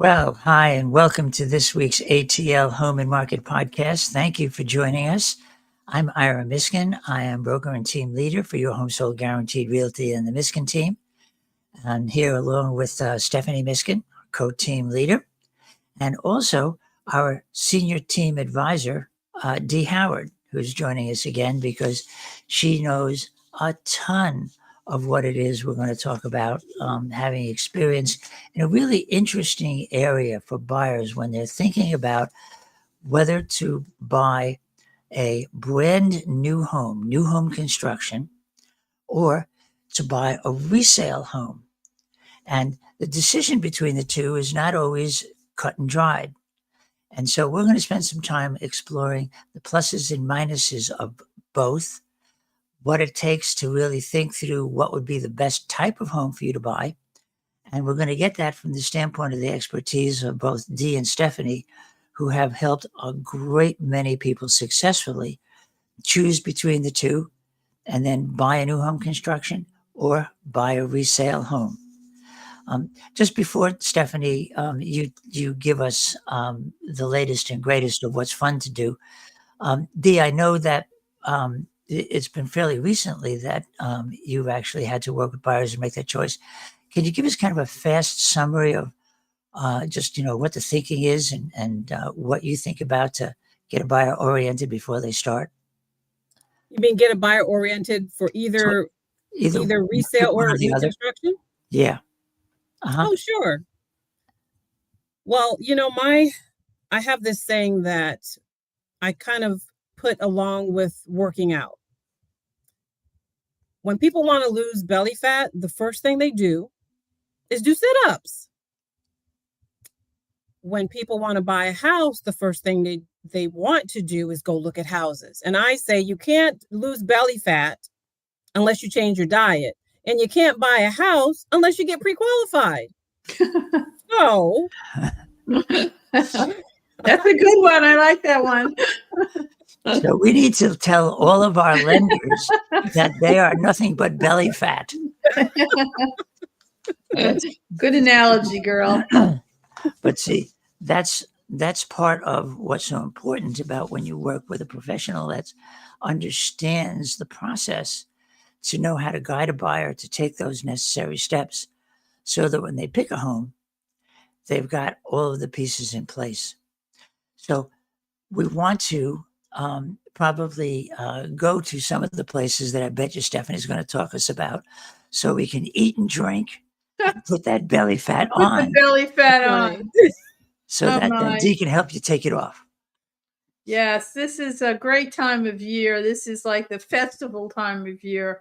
Well, hi, and welcome to this week's ATL Home and Market podcast. Thank you for joining us. I'm Ira Miskin. I am broker and team leader for your home sold guaranteed realty and the Miskin team. I'm here along with Stephanie Miskin, co-team leader, and also our senior team advisor, Dee Howard, who's joining us again because she knows a ton of what it is we're going to talk about, having experience in a really interesting area for buyers when they're thinking about whether to buy a brand new home construction, or to buy a resale home. And the decision between the two is not always cut and dried. And so we're going to spend some time exploring the pluses and minuses of both, what it takes to really think through what would be the best type of home for you to buy. And we're going to get that from the standpoint of the expertise of both Dee and Stephanie, who have helped a great many people successfully choose between the two and then buy a new home construction or buy a resale home. Just before, Stephanie, you give us the latest and greatest of what's fun to do. Dee, I know that it's been fairly recently that you've actually had to work with buyers and make that choice. Can you give us kind of a fast summary of just what the thinking is and what you think about to get a buyer oriented before they start? You mean get a buyer oriented for either resale or new construction? Yeah. Oh, sure. Well, I have this saying that I kind of put along with working out. When people want to lose belly fat, the first thing they do is do sit-ups. When people want to buy a house, the first thing they want to do is go look at houses. And I say you can't lose belly fat unless you change your diet. And you can't buy a house unless you get pre-qualified. So that's a good one. I like that one. So we need to tell all of our lenders that they are nothing but belly fat. Good analogy, girl. But see, that's part of what's so important about when you work with a professional that understands the process, to know how to guide a buyer to take those necessary steps so that when they pick a home, they've got all of the pieces in place. So we want to probably go to some of the places that I bet you Stephanie's going to talk us about, so we can eat and drink and put that belly fat on. Put the belly fat on. So that Dee can help you take it off. Yes, this is a great time of year. This is like the festival time of year.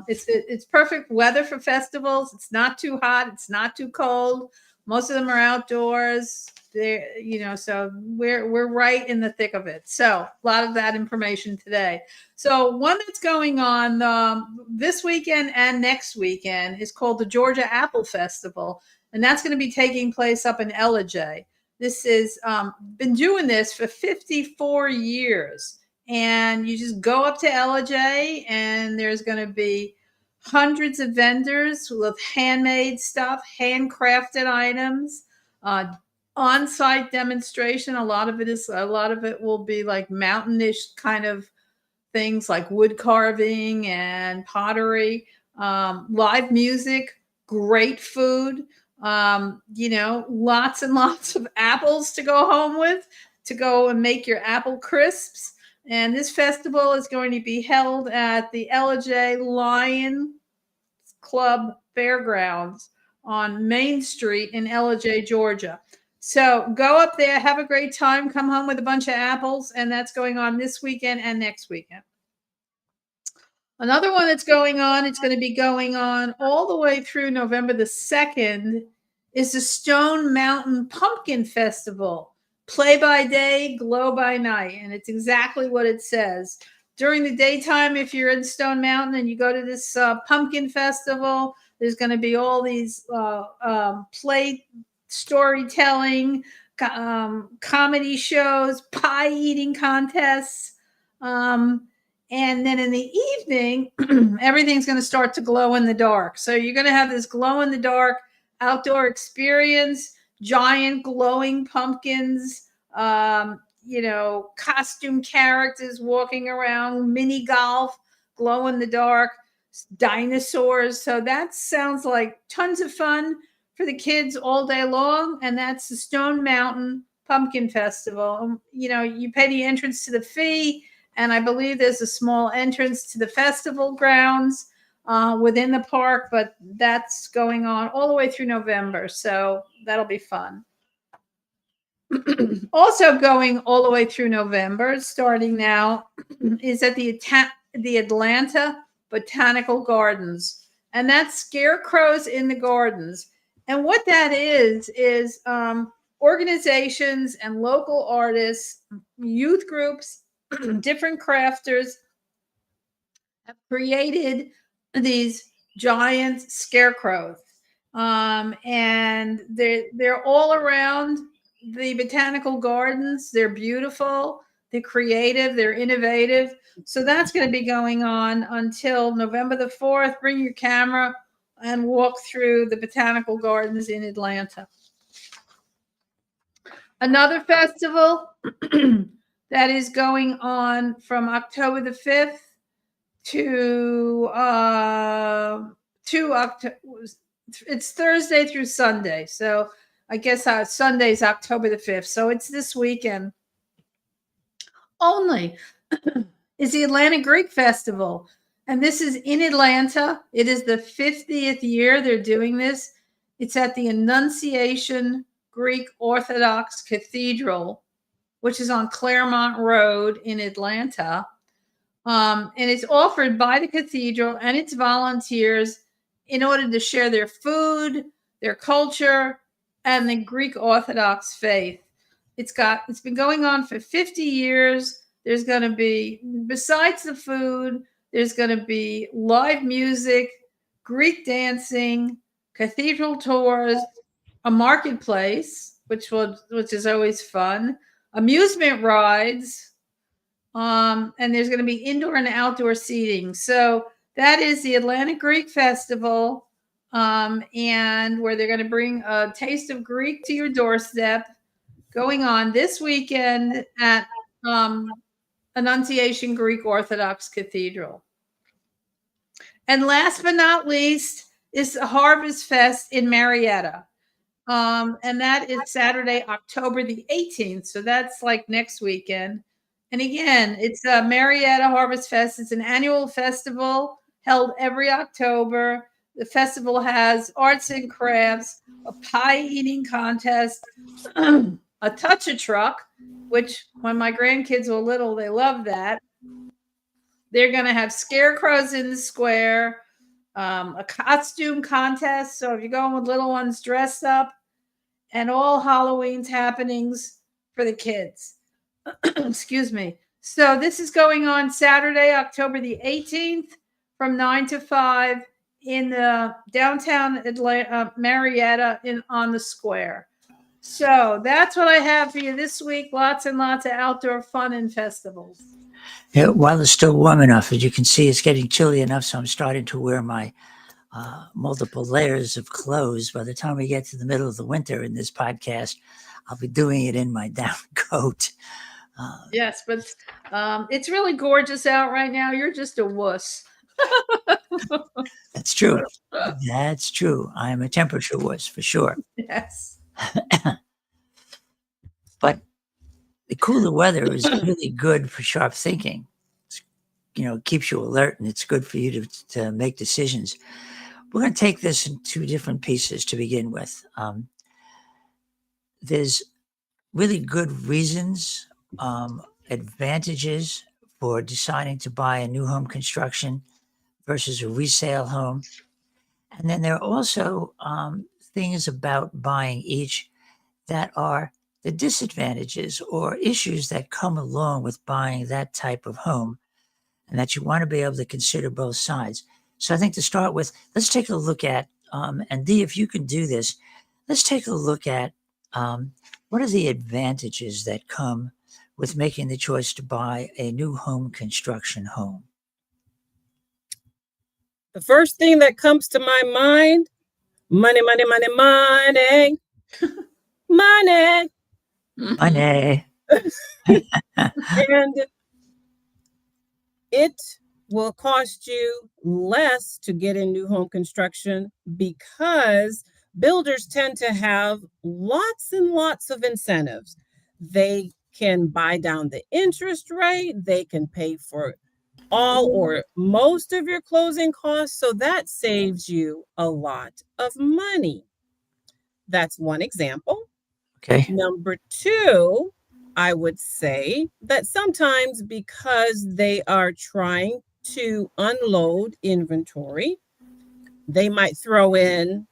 It's perfect weather for festivals. It's not too hot. It's not too cold. Most of them are outdoors. So we're right in the thick of it. So a lot of that information today. So one that's going on this weekend and next weekend is called the Georgia Apple Festival, and that's going to be taking place up in Ellijay. This is been doing this for 54 years, and you just go up to Ellijay, and there's going to be hundreds of vendors with handmade stuff, handcrafted items, on-site demonstration. A lot of it will be like mountainish kind of things, like wood carving and pottery, live music, great food, lots and lots of apples to go home with, to go and make your apple crisps. And this festival is going to be held at the Ellijay Lion Club Fairgrounds on Main Street in Ellijay, Georgia. So go up there, have a great time, come home with a bunch of apples, and that's going on this weekend and next weekend. Another one that's going on, it's going to be going on all the way through November the 2nd, is the Stone Mountain Pumpkin Festival. Play by day, glow by night. And it's exactly what it says. During the daytime, if you're in Stone Mountain and you go to this pumpkin festival, there's going to be all these play storytelling, comedy shows, pie eating contests. And then in the evening, everything's going to start to glow in the dark. So you're going to have this glow in the dark outdoor experience giant glowing pumpkins, costume characters walking around, mini golf, glow in the dark, dinosaurs. So that sounds like tons of fun for the kids all day long. And that's the Stone Mountain Pumpkin Festival. You pay the entrance to the fee, and I believe there's a small entrance to the festival grounds within the park, but that's going on all the way through November. So that'll be fun. Also going all the way through November, starting now, is at the Atlanta Botanical Gardens, and that's Scarecrows in the Gardens. And what that is organizations and local artists, youth groups, different crafters have created these giant scarecrows, and they're all around the botanical gardens. They're beautiful, they're creative, they're innovative. So that's going to be going on until November the 4th. Bring your camera and walk through the botanical gardens in Atlanta. Another festival that is going on from October the 5th to October. It's Thursday through Sunday. So I guess Sunday's October the 5th. So it's this weekend only. Is the Atlantic Greek Festival. And this is in Atlanta. It is the 50th year they're doing this. It's at the Annunciation Greek Orthodox Cathedral, which is on Claremont Road in Atlanta. And it's offered by the cathedral and its volunteers in order to share their food, their culture, and the Greek Orthodox faith. It's been going on for 50 years. There's going to be, besides the food, there's going to be live music, Greek dancing, cathedral tours, a marketplace, which is always fun, amusement rides, and there's going to be indoor and outdoor seating. So that is the Atlantic Greek Festival, and where they're going to bring a taste of Greek to your doorstep, going on this weekend at Annunciation Greek Orthodox Cathedral. And last but not least is the Harvest Fest in Marietta. And that is Saturday, October the 18th. So that's like next weekend. And again, it's a Marietta Harvest Fest. It's an annual festival held every October. The festival has arts and crafts, a pie eating contest, a touch-a-truck, which when my grandkids were little, they loved that. They're going to have scarecrows in the square, a costume contest. So if you're going with little ones, dressed up, and all Halloween's happenings for the kids. Excuse me. So this is going on Saturday, October the 18th from 9 to 5 in the downtown Marietta on the square. So that's what I have for you this week. Lots and lots of outdoor fun and festivals. Yeah, while it's still warm enough, as you can see, it's getting chilly enough, so I'm starting to wear my multiple layers of clothes. By the time we get to the middle of the winter in this podcast, I'll be doing it in my down coat. Yes, but it's really gorgeous out right now. You're just a wuss. That's true. That's true. I am a temperature wuss for sure. Yes. But the cooler weather is really good for sharp thinking. It keeps you alert, and it's good for you to make decisions. We're going to take this in two different pieces to begin with. There's really good reasons, advantages for deciding to buy a new home construction versus a resale home. And then there are also things about buying each that are the disadvantages or issues that come along with buying that type of home, and that you want to be able to consider both sides. So I think to start with, let's take a look at, and Dee, if you can do this, let's take a look at what are the advantages that come with making the choice to buy a new home construction home. The first thing that comes to my mind, money, money, money, money. money. Money. And it will cost you less to get in new home construction because builders tend to have lots and lots of incentives. They can buy down the interest rate, they can pay for all or most of your closing costs. So that saves you a lot of money. That's one example. Okay. Number two, I would say that sometimes because they are trying to unload inventory, they might throw in,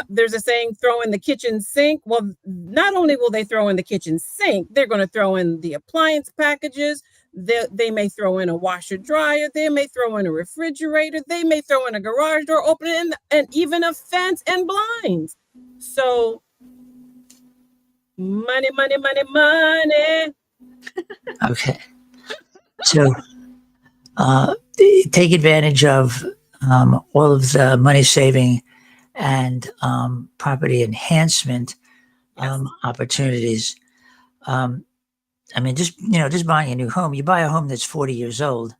there's a saying, throw in the kitchen sink. Well, not only will they throw in the kitchen sink, they're going to throw in the appliance packages. They may throw in a washer dryer. They may throw in a refrigerator. They may throw in a garage door opener and even a fence and blinds. So money, money, money, money. Okay. So take advantage of all of the money saving and property enhancement opportunities. I mean, just buying a new home. You buy a home that's 40 years old.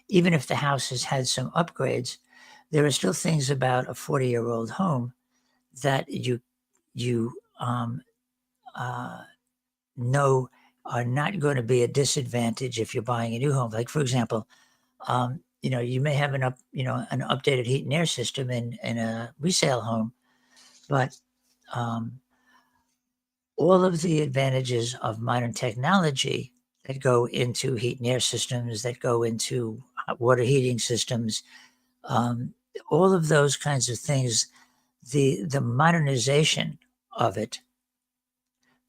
Even if the house has had some upgrades, there are still things about a 40-year-old home that you know are not going to be a disadvantage if you're buying a new home. Like, for example, you may have an updated heat and air system in a resale home, but all of the advantages of modern technology that go into heat and air systems, that go into water heating systems, all of those kinds of things, the modernization of it,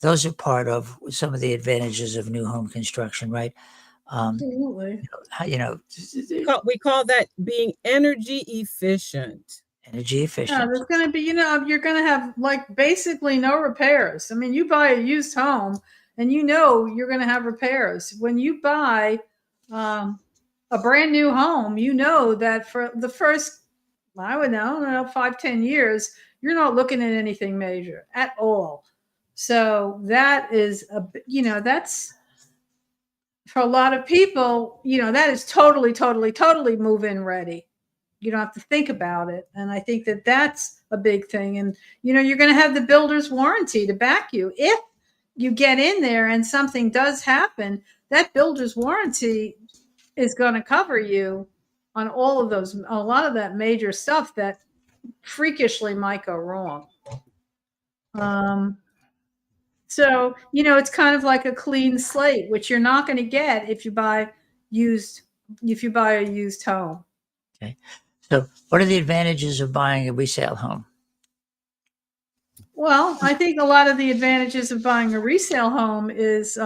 those are part of some of the advantages of new home construction, right? Absolutely. We call that being energy efficient. Energy Yeah, efficient. there's going to be, you're going to have like basically no repairs. I mean, you buy a used home and you're going to have repairs. When you buy a brand new home, that for the first, I would know, 5-10 years, you're not looking at anything major at all. So that is that's for a lot of people, that is totally, totally, totally move-in ready. You don't have to think about it. And I think that that's a big thing. And, you're going to have the builder's warranty to back you. If you get in there and something does happen, that builder's warranty is going to cover you on all of those, a lot of that major stuff that freakishly might go wrong. So, it's kind of like a clean slate, which you're not going to get if you buy a used home. Okay. So what are the advantages of buying a resale home? Well, I think a lot of the advantages of buying a resale home is,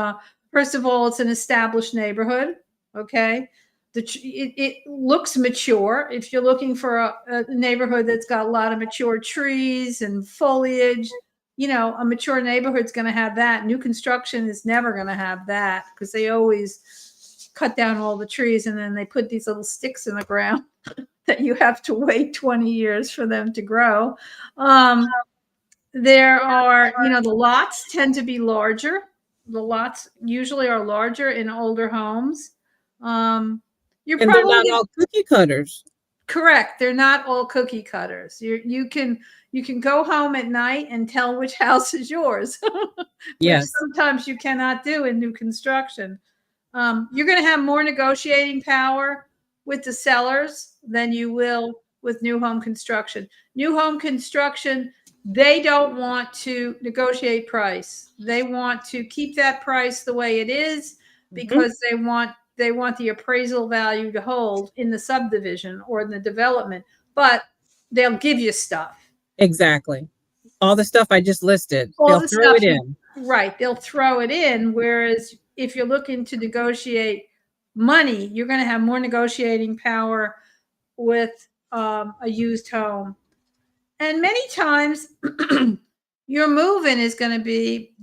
first of all, it's an established neighborhood. Okay. It looks mature. If you're looking for a neighborhood that's got a lot of mature trees and foliage, a mature neighborhood's going to have that. New construction is never going to have that because they always cut down all the trees and then they put these little sticks in the ground that you have to wait 20 years for them to grow. There are, the lots tend to be larger. The lots usually are larger in older homes. And they're not all cookie cutters. Correct. They're not all cookie cutters. You can go home at night and tell which house is yours. Yes. Which sometimes you cannot do in new construction. You're going to have more negotiating power with the sellers than you will with new home construction. New home construction, they don't want to negotiate price. They want to keep that price the way it is because they want the appraisal value to hold in the subdivision or in the development, but they'll give you stuff. Exactly. All the stuff I just listed. They'll throw it in. Right. They'll throw it in. Whereas if you're looking to negotiate money, you're going to have more negotiating power with a used home. And many times your move-in is going to be,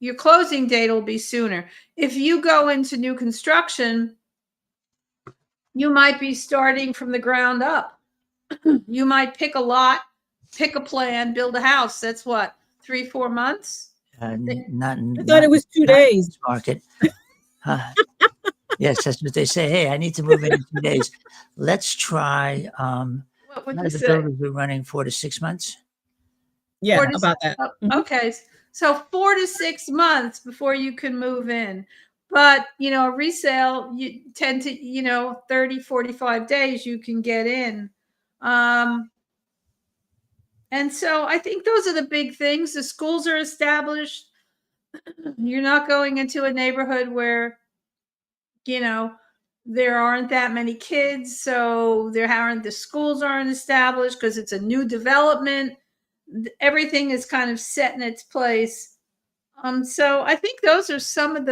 your closing date will be sooner. If you go into new construction, you might be starting from the ground up. You might pick a lot pick a plan, build a house. That's what, 3-4 months. Not I thought it was 2 not in days. this market. Yes, that's what they say. Hey, I need to move in 2 days. Let's try. What would Now you the say? builders are running 4 to 6 months. Yeah, 4 to about that. Mhm. Okay, so 4 to 6 months before you can move in. But, a resale, you tend to, 30, 45 days you can get in. And so I think those are the big things. The schools are established. You're not going into a neighborhood where, you know, there aren't that many kids, so the schools aren't established because it's a new development. Everything is kind of set in its place. So I think those are some of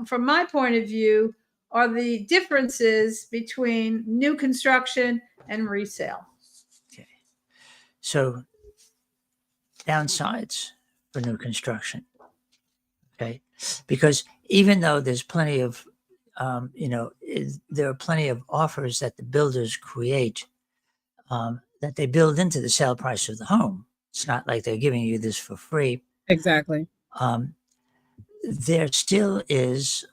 from my point of view, are the differences between new construction and resale. Okay. So downsides for new construction. Okay. Because even though there's plenty of, there are plenty of offers that the builders create that they build into the sale price of the home. It's not like they're giving you this for free. Exactly. There still is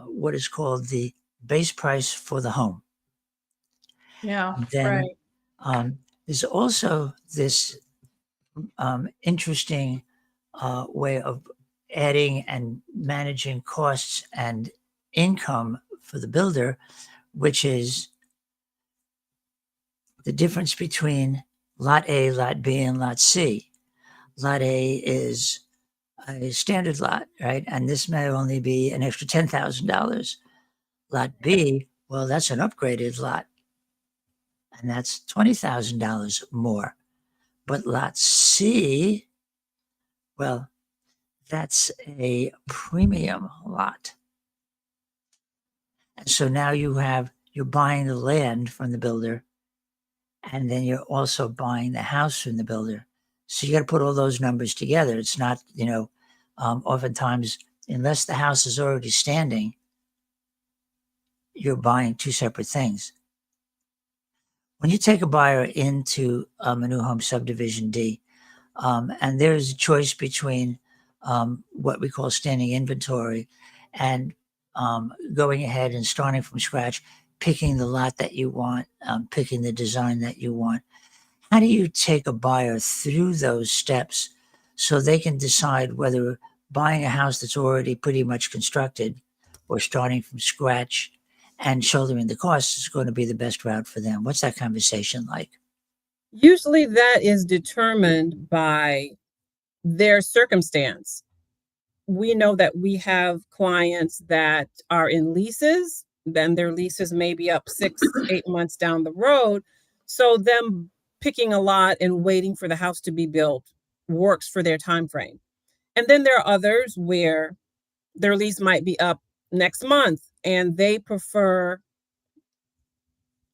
what is called the base price for the home. Yeah, Then right. there's also this interesting way of adding and managing costs and income for the builder, which is the difference between lot A, lot B, and lot C. Lot A is a standard lot, right? And this may only be an extra $10,000. Lot B, well, that's an upgraded lot, and that's $20,000 more. But lot C, well, that's a premium lot. And so now you're buying the land from the builder, and then you're also buying the house from the builder. So you got to put all those numbers together. It's not, oftentimes, unless the house is already standing, you're buying two separate things. When you take a buyer into a new home subdivision D, and there's a choice between what we call standing inventory and going ahead and starting from scratch, picking the lot that you want, picking the design that you want. How do you take a buyer through those steps so they can decide whether buying a house that's already pretty much constructed or starting from scratch and shouldering the costs is going to be the best route for them? What's that conversation like? Usually that is determined by their circumstance. We know that we have clients that are in leases, then their leases may be up 6, 8 months down the road. So them picking a lot and waiting for the house to be built works for their time frame. And then there are others where their lease might be up next month and they prefer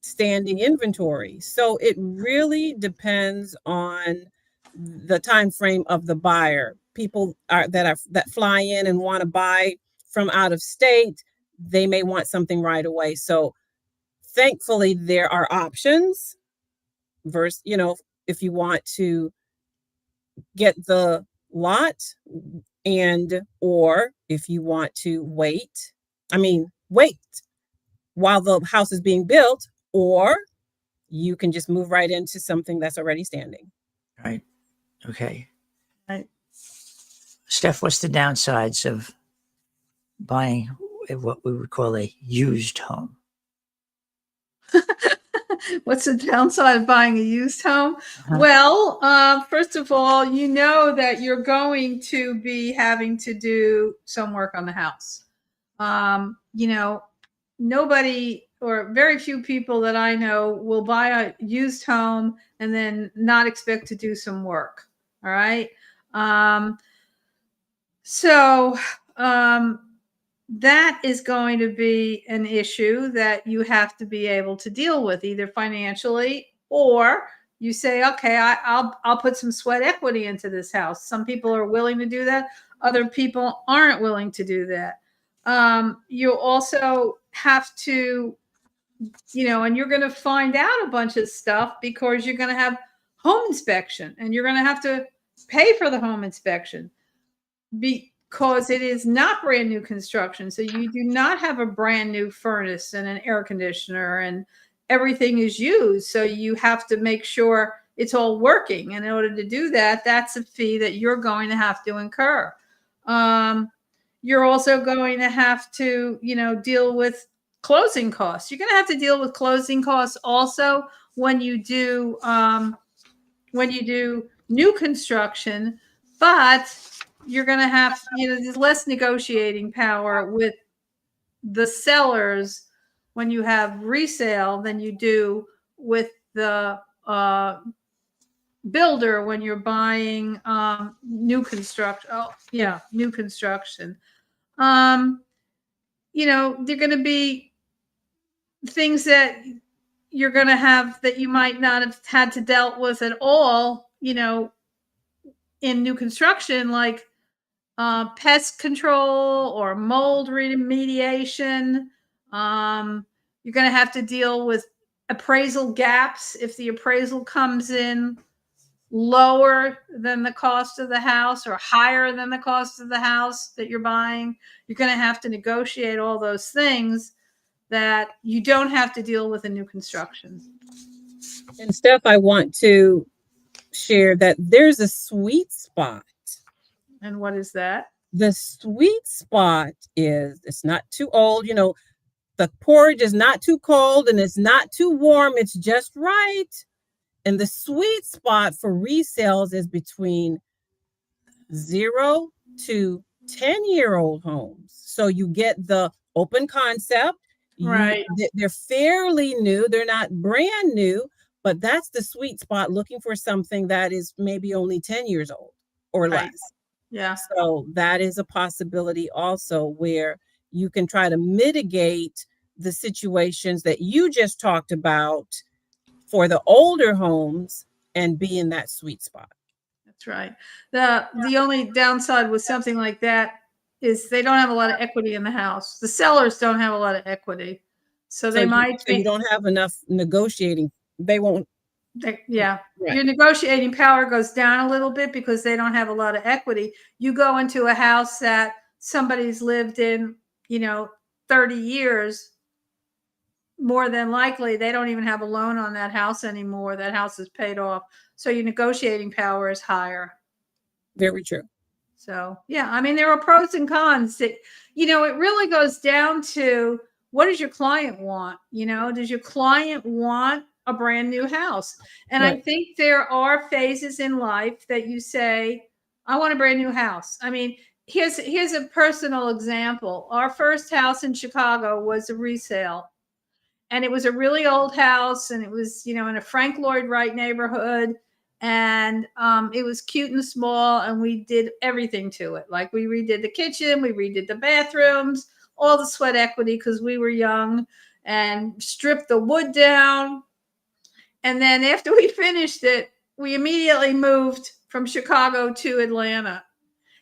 standing inventory. So it really depends on the time frame of the buyer. People that fly in and want to buy from out of state, they may want something right away. So thankfully there are options versus, if you want to get the lot or if you want to wait while the house is being built, or you can just move right into something that's already standing. Right. Okay. Right. Steph, what's the downsides of buying what we would call a used home? What's the downside of buying a used home? Uh-huh. Well, first of all, you know that you're going to be having to do some work on the house. Nobody or very few people that I know will buy a used home and then not expect to do some work. All right. So that is going to be an issue that you have to be able to deal with, either financially, or you say, okay, I'll put some sweat equity into this house. Some people are willing to do that. Other people aren't willing to do that. You also have to and you're going to find out a bunch of stuff because you're going to have home inspection and you're going to have to pay for the home inspection because it is not brand new construction. So you do not have a brand new furnace and an air conditioner and everything is used. So you have to make sure it's all working. And in order to do that, that's a fee that you're going to have to incur. You're also going to have to, deal with closing costs. You're going to have to deal with closing costs also when you do new construction, but you're going to have, there's less negotiating power with the sellers when you have resale than you do with the builder when you're buying new construction. Oh, yeah, new construction. They're going to be things that you're going to have that you might not have had to dealt with at all, in new construction, like pest control or mold remediation. You're going to have to deal with appraisal gaps. If the appraisal comes in lower than the cost of the house or higher than the cost of the house that you're buying, you're going to have to negotiate all those things that you don't have to deal with in new construction. And Steph, I want to share that there's a sweet spot. And what is that? The sweet spot is it's not too old. The porridge is not too cold and it's not too warm. It's just right. And the sweet spot for resales is between 0 to 10-year-old homes. So you get the open concept. Right. They're fairly new. They're not brand new, but that's the sweet spot, looking for something that is maybe only 10 years old or Right. less. Yeah. So that is a possibility also where you can try to mitigate the situations that you just talked about for the older homes and be in that sweet spot. That's right. The only downside with something like that is they don't have a lot of equity in the house. The sellers don't have a lot of equity. So they might be. You don't have enough negotiating. They won't. Yeah. Right. Your negotiating power goes down a little bit because they don't have a lot of equity. You go into a house that somebody's lived in, 30 years, more than likely they don't even have a loan on that house anymore. That house is paid off. So your negotiating power is higher. Very true. So, yeah, there are pros and cons. It really goes down to what does your client want? Does your client want a brand new house? And Right. I think there are phases in life that you say, I want a brand new house. Here's a personal example. Our first house in Chicago was a resale. And it was a really old house, and it was, in a Frank Lloyd Wright neighborhood. And it was cute and small, and we did everything to it. Like we redid the kitchen, we redid the bathrooms, all the sweat equity because we were young, and stripped the wood down. And then after we finished it, we immediately moved from Chicago to Atlanta.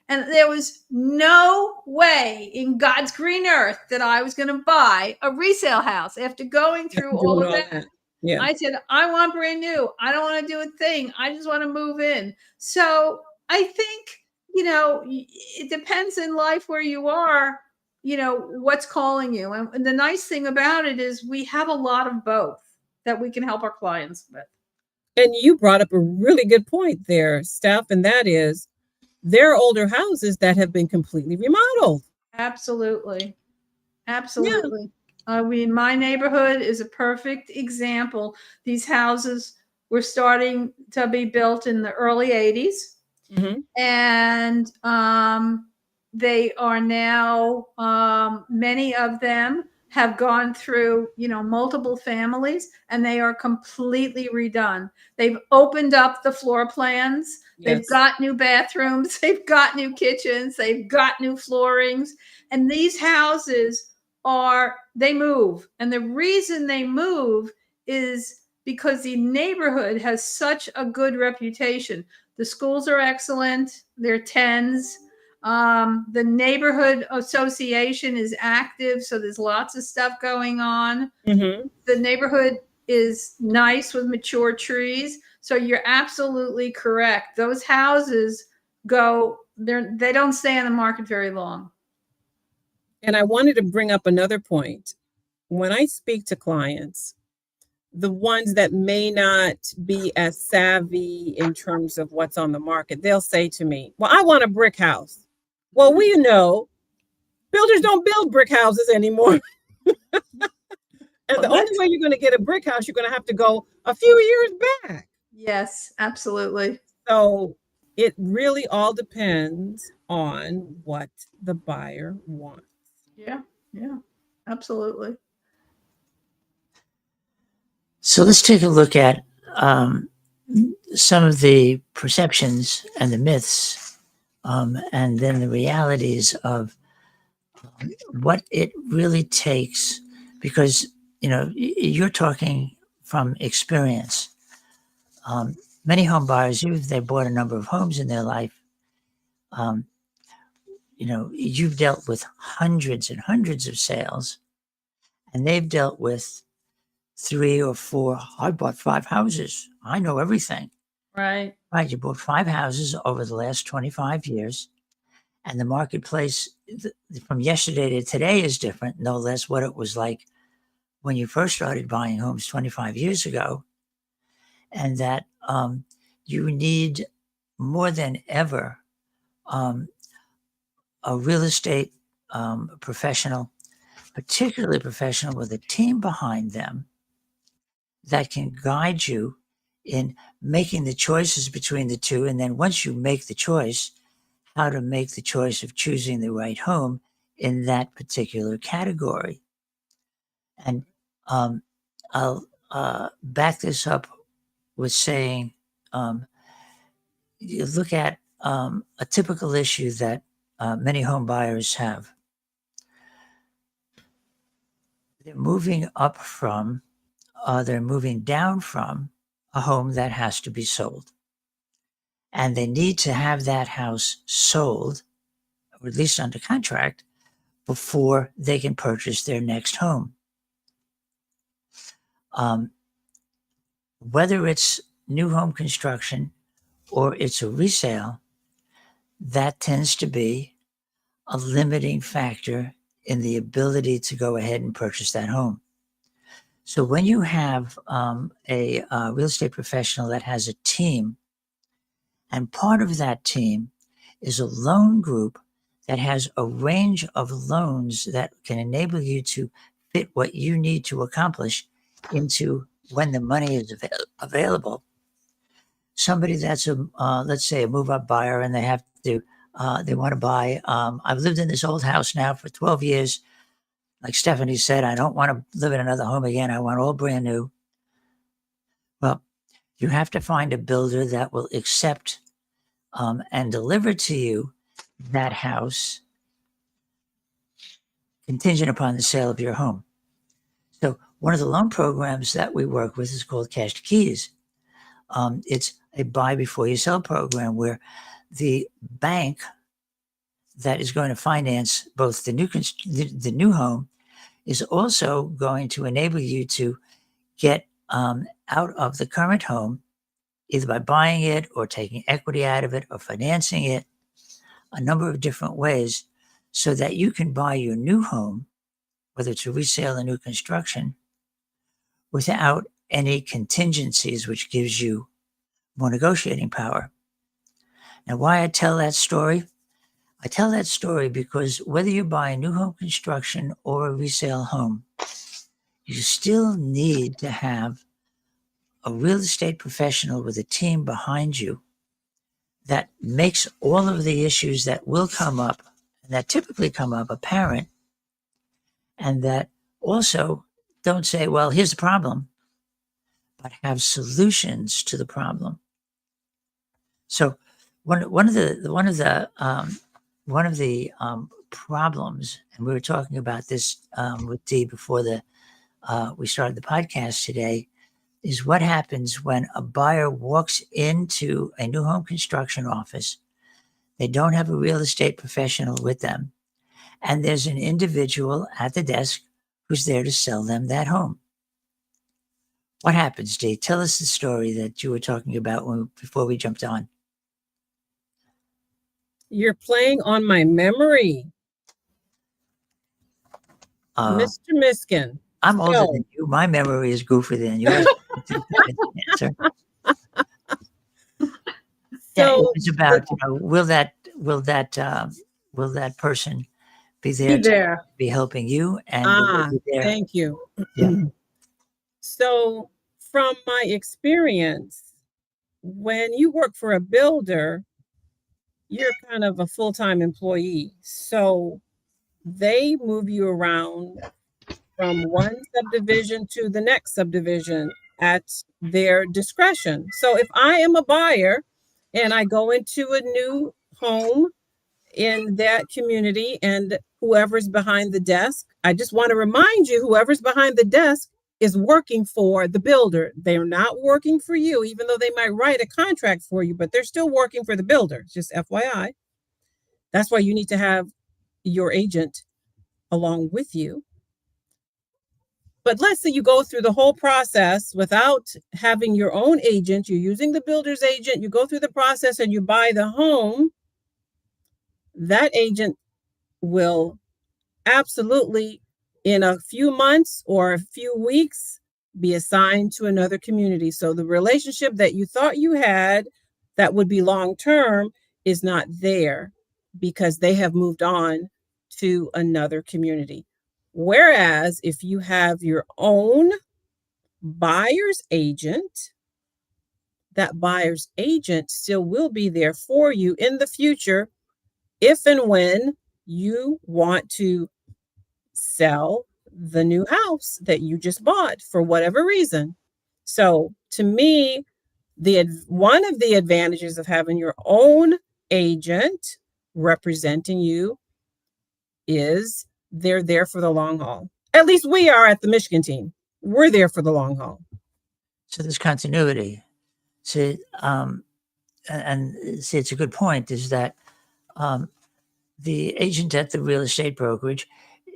And there was no way in God's green earth that I was going to buy a resale house after going through all of that. Yeah. I said, I want brand new. I don't want to do a thing. I just want to move in. So I think, it depends in life where you are, what's calling you. And the nice thing about it is we have a lot of both that we can help our clients with. And you brought up a really good point there, Steph, and that is there are older houses that have been completely remodeled. Absolutely. Absolutely. Yeah. My neighborhood is a perfect example. These houses were starting to be built in the early 80s. Mm-hmm. And they are now, many of them have gone through, multiple families, and they are completely redone. They've opened up the floor plans. Yes. They've got new bathrooms. They've got new kitchens. They've got new floorings. And these houses they move. And the reason they move is because the neighborhood has such a good reputation. The schools are excellent. They're 10s. The neighborhood association is active, so there's lots of stuff going on. Mm-hmm. The neighborhood is nice with mature trees. So you're absolutely correct. Those houses they don't stay on the market very long. And I wanted to bring up another point. When I speak to clients, the ones that may not be as savvy in terms of what's on the market, they'll say to me, well, I want a brick house. Well, we know builders don't build brick houses anymore. And the only way you're going to get a brick house, you're going to have to go a few years back. Yes, absolutely. So it really all depends on what the buyer wants. Yeah, absolutely. So let's take a look at some of the perceptions and the myths, and then the realities of what it really takes. Because you're talking from experience. Many home buyers, even if they bought a number of homes in their life, you've dealt with hundreds and hundreds of sales, and they've dealt with 3 or 4. I bought 5 houses. I know everything. Right. Right. You bought 5 houses over the last 25 years, and the marketplace from yesterday to today is different, no less what it was like when you first started buying homes 25 years ago. And that you need more than ever a real estate professional, particularly professional with a team behind them that can guide you in making the choices between the two. And then once you make the choice, how to make the choice of choosing the right home in that particular category. And I'll back this up with saying, you look at a typical issue that many home buyers have. They're moving down from a home that has to be sold. And they need to have that house sold, or at least under contract, before they can purchase their next home. Whether it's new home construction or it's a resale, that tends to be a limiting factor in the ability to go ahead and purchase that home. So when you have a real estate professional that has a team, and part of that team is a loan group that has a range of loans that can enable you to fit what you need to accomplish into when the money is available. Somebody that's let's say a move-up buyer, and they have to, they want to buy. I've lived in this old house now for 12 years. Like Stephanie said, I don't want to live in another home again. I want all brand new. Well, you have to find a builder that will accept and deliver to you that house contingent upon the sale of your home. So one of the loan programs that we work with is called Cash to Keys. It's a buy before you sell program where the bank that is going to finance both the new home is also going to enable you to get out of the current home, either by buying it or taking equity out of it or financing it, a number of different ways, so that you can buy your new home, whether it's a resale or new construction, without any contingencies, which gives you more negotiating power. Now, why I tell that story? I tell that story because whether you buy a new home construction or a resale home, you still need to have a real estate professional with a team behind you that makes all of the issues that will come up and that typically come up apparent, and that also don't say, well, here's the problem, but have solutions to the problem. So one of the problems, and we were talking about this with Dee before we started the podcast today, is what happens when a buyer walks into a new home construction office. They don't have a real estate professional with them. And there's an individual at the desk who's there to sell them that home. What happens, Dee? Tell us the story that you were talking about before we jumped on. You're playing on my memory, Mr. Miskin. I'm older than you. My memory is goofier than yours. Answer. So it's about will that person be there to be helping you and will they be there? Thank you. Yeah. So from my experience, when you work for a builder, you're kind of a full-time employee. So they move you around from one subdivision to the next subdivision at their discretion. So if I am a buyer and I go into a new home in that community and whoever's behind the desk, I just want to remind you, whoever's behind the desk is working for the builder. They're not working for you, even though they might write a contract for you, but they're still working for the builder, just FYI. That's why you need to have your agent along with you. But let's say you go through the whole process without having your own agent, you're using the builder's agent, you go through the process and you buy the home, that agent will absolutely, in a few months or a few weeks, be assigned to another community. So the relationship that you thought you had that would be long-term is not there because they have moved on to another community. Whereas if you have your own buyer's agent, that buyer's agent still will be there for you in the future if and when you want to sell the new house that you just bought for whatever reason. So to me, one of the advantages of having your own agent representing you is they're there for the long haul. At least we are at the Michigan team. We're there for the long haul. So there's continuity. See, it's a good point, is that the agent at the real estate brokerage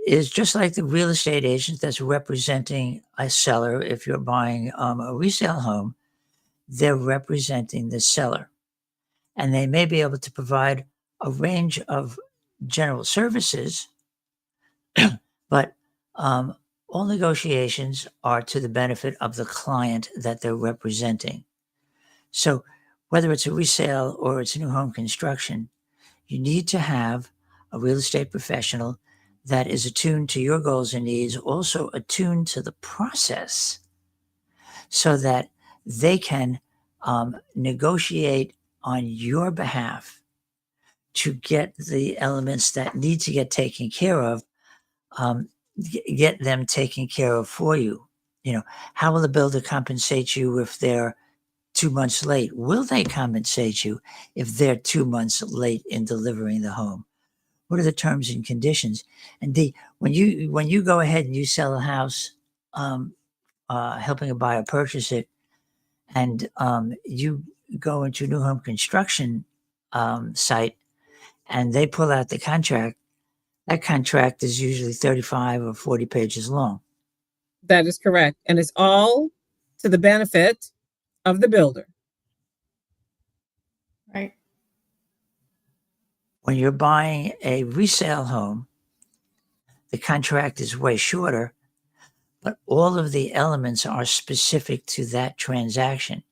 is just like the real estate agent that's representing a seller. If you're buying a resale home, they're representing the seller. And they may be able to provide a range of general services, but all negotiations are to the benefit of the client that they're representing. So whether it's a resale or it's new home construction, you need to have a real estate professional that is attuned to your goals and needs, also attuned to the process, so that they can negotiate on your behalf to get the elements that need to get taken care of, get them taken care of for you. How will the builder compensate you if they're 2 months late? Will they compensate you if they're 2 months late in delivering the home? What are the terms and conditions? And when you go ahead and you sell a house, helping a buyer purchase it, and you go into a new home construction site, and they pull out the contract, that contract is usually 35 or 40 pages long. That is correct. And it's all to the benefit of the builder. Right. When you're buying a resale home, the contract is way shorter, but all of the elements are specific to that transaction: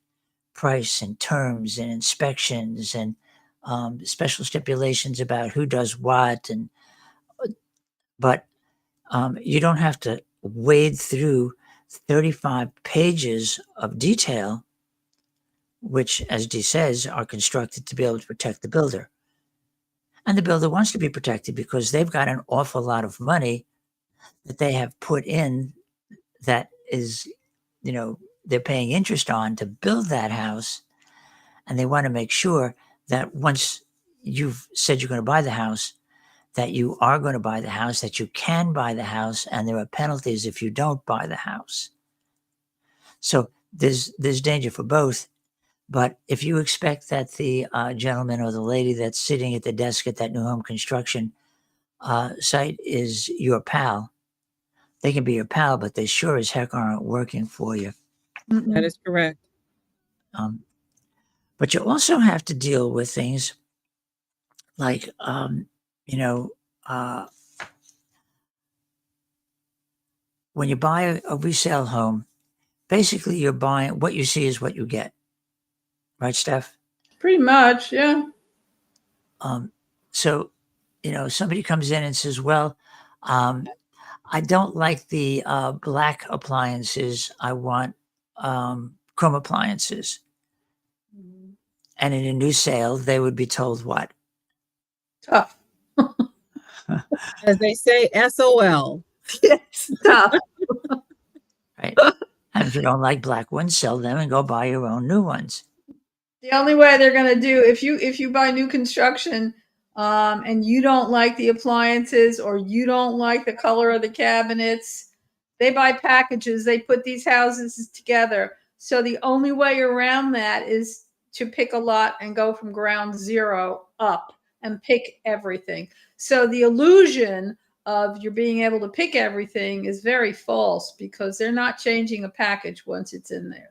price and terms and inspections and special stipulations about who does what. But you don't have to wade through 35 pages of detail, which, as Dee says, are constructed to be able to protect the builder. And the builder wants to be protected because they've got an awful lot of money that they have put in that is, they're paying interest on to build that house. And they want to make sure that once you've said you're going to buy the house, that you are going to buy the house, that you can buy the house, and there are penalties if you don't buy the house. So there's danger for both. But if you expect that the gentleman or the lady that's sitting at the desk at that new home construction site is your pal, they can be your pal, but they sure as heck aren't working for you. That is correct. But you also have to deal with things like, you know, when you buy a resale home, basically you're buying what you see is what you get. Right, Steph? Pretty much, yeah. So, somebody comes in and says, well, I don't like the black appliances. I want chrome appliances. And in a new sale, they would be told what? Tough. As they say, SOL. It's tough. Right. And if you don't like black ones, sell them and go buy your own new ones. The only way they're going to do, if you buy new construction and you don't like the appliances or you don't like the color of the cabinets, they buy packages. They put these houses together. So the only way around that is to pick a lot and go from ground zero up and pick everything. So the illusion of you're being able to pick everything is very false because they're not changing a package once it's in there.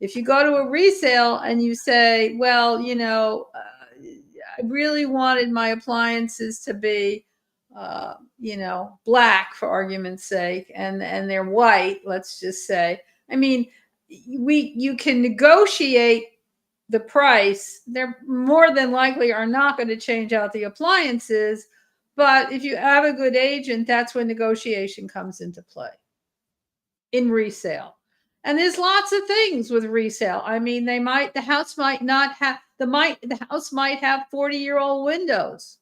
If you go to a resale and you say, well, I really wanted my appliances to be, black for argument's sake, and they're white, let's just say. I mean, you can negotiate the price. They're more than likely are not going to change out the appliances. But if you have a good agent, that's when negotiation comes into play in resale. And there's lots of things with resale. I mean, the house might not have the house might have 40-year-old windows.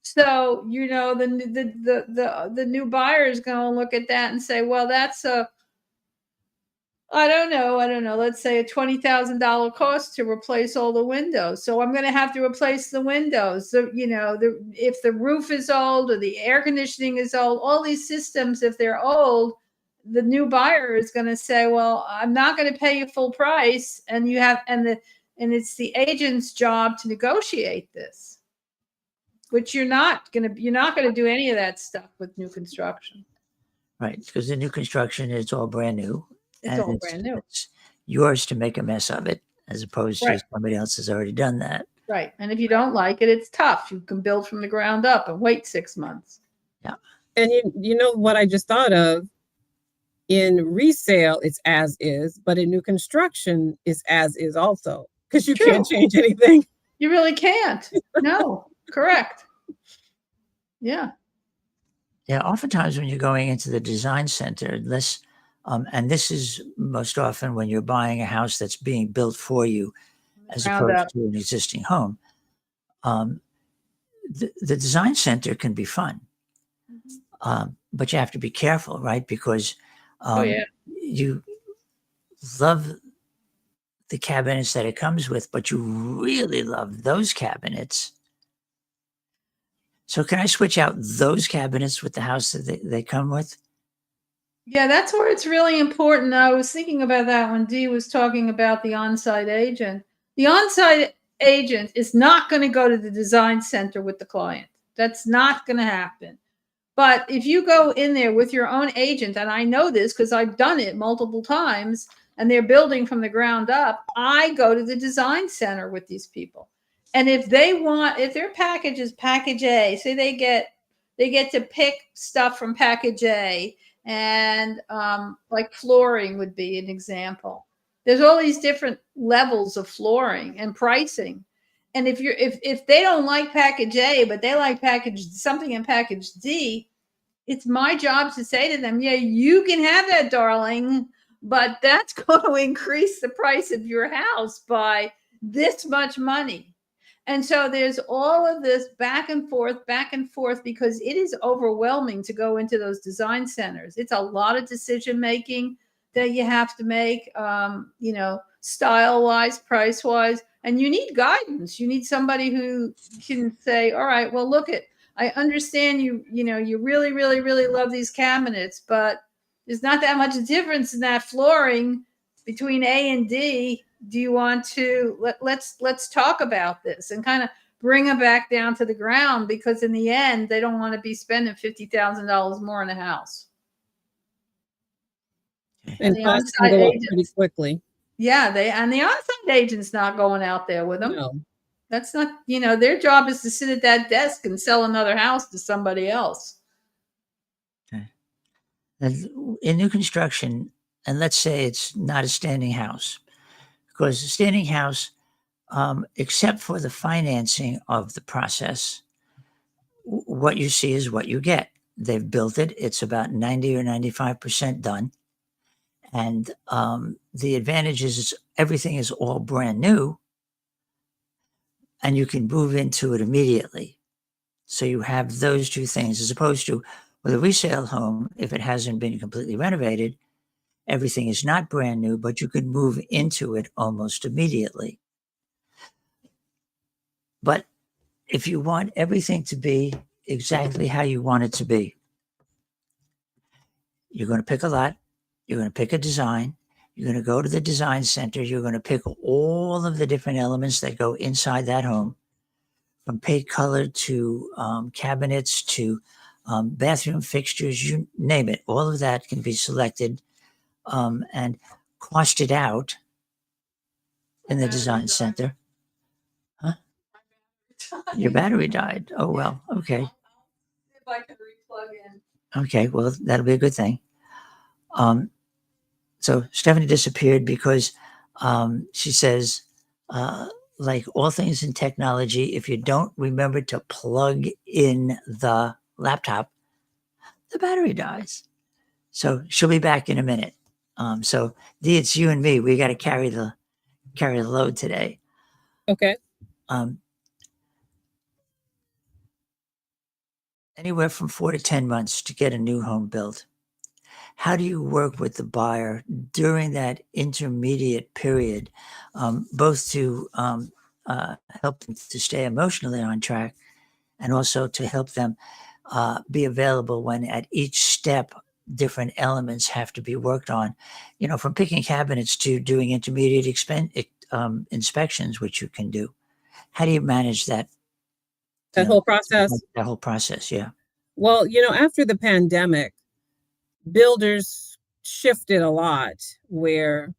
So, the new buyer is going to look at that and say, well, that's I don't know. Let's say a $20,000 cost to replace all the windows. So I'm going to have to replace the windows. So, if the roof is old or the air conditioning is old, all these systems, if they're old, the new buyer is going to say, well, I'm not going to pay you full price. And it's the agent's job to negotiate this, which you're not going to do any of that stuff with new construction. Right. Because the new construction, it's all brand new. It's all brand new. It's yours to make a mess of it, as opposed to somebody else has already done that. Right. And if you don't like it, it's tough. You can build from the ground up and wait 6 months. Yeah. And you know what I just thought of? In resale, it's as is, but in new construction, it's as is also, because you can't change anything. You really can't. No, correct. Yeah. Yeah. Oftentimes when you're going into the design center, and this is most often when you're buying a house that's being built for you as opposed to an existing home, the design center can be fun. But you have to be careful, right? Because you love the cabinets that it comes with, but you really love those cabinets. So can I switch out those cabinets with the house that they come with? Yeah, that's where it's really important. I was thinking about that when Dee was talking about the on-site agent. The on-site agent is not going to go to the design center with the client. That's not going to happen. But if you go in there with your own agent, and I know this because I've done it multiple times, and they're building from the ground up, I go to the design center with these people. And if their package is package A, say they get to pick stuff from package A, and like flooring would be an example. There's all these different levels of flooring and pricing. And if they don't like package A, but they like something in package D, it's my job to say to them, yeah, you can have that, darling, but that's going to increase the price of your house by this much money. And so there's all of this back and forth, because it is overwhelming to go into those design centers. It's a lot of decision making that you have to make, style-wise, price-wise, and you need guidance. You need somebody who can say, all right, well, I understand you really, really, really love these cabinets, but there's not that much difference in that flooring between A and D. do you want to let's talk about this and kind of bring them back down to the ground, because in the end they don't want to be spending $50,000 more in a house. And the costs can on-site go up pretty agents, quickly. yeah, the on-site agent's not going out there with them. No. That's not, their job is to sit at that desk and sell another house to somebody else. Okay. In new construction, and let's say it's not a standing house, because a standing house, except for the financing of the process, what you see is what you get. They've built it. It's about 90 or 95% done. And the advantage is everything is all brand new, and you can move into it immediately. So you have those two things, as opposed to with a resale home, if it hasn't been completely renovated, everything is not brand new, but you can move into it almost immediately. But if you want everything to be exactly how you want it to be, you're going to pick a lot, you're going to pick a design, you're going to go to the design center, you're going to pick all of the different elements that go inside that home, from paint color to cabinets to bathroom fixtures, you name it. All of that can be selected and costed out in the design center. Huh? Your battery died. Oh, well, okay. If I could replug in. Okay, well, that'll be a good thing. So Stephanie disappeared because she says, like all things in technology, if you don't remember to plug in the laptop, the battery dies. So she'll be back in a minute. So Dee, it's you and me. We got to carry the load today. Okay. Anywhere from 4 to 10 months to get a new home built. How do you work with the buyer during that intermediate period, both to help them to stay emotionally on track, and also to help them be available when at each step different elements have to be worked on, from picking cabinets to doing intermediate inspections, which you can do. How do you manage that? That whole process? That whole process, yeah. Well, after the pandemic, builders shifted a lot, where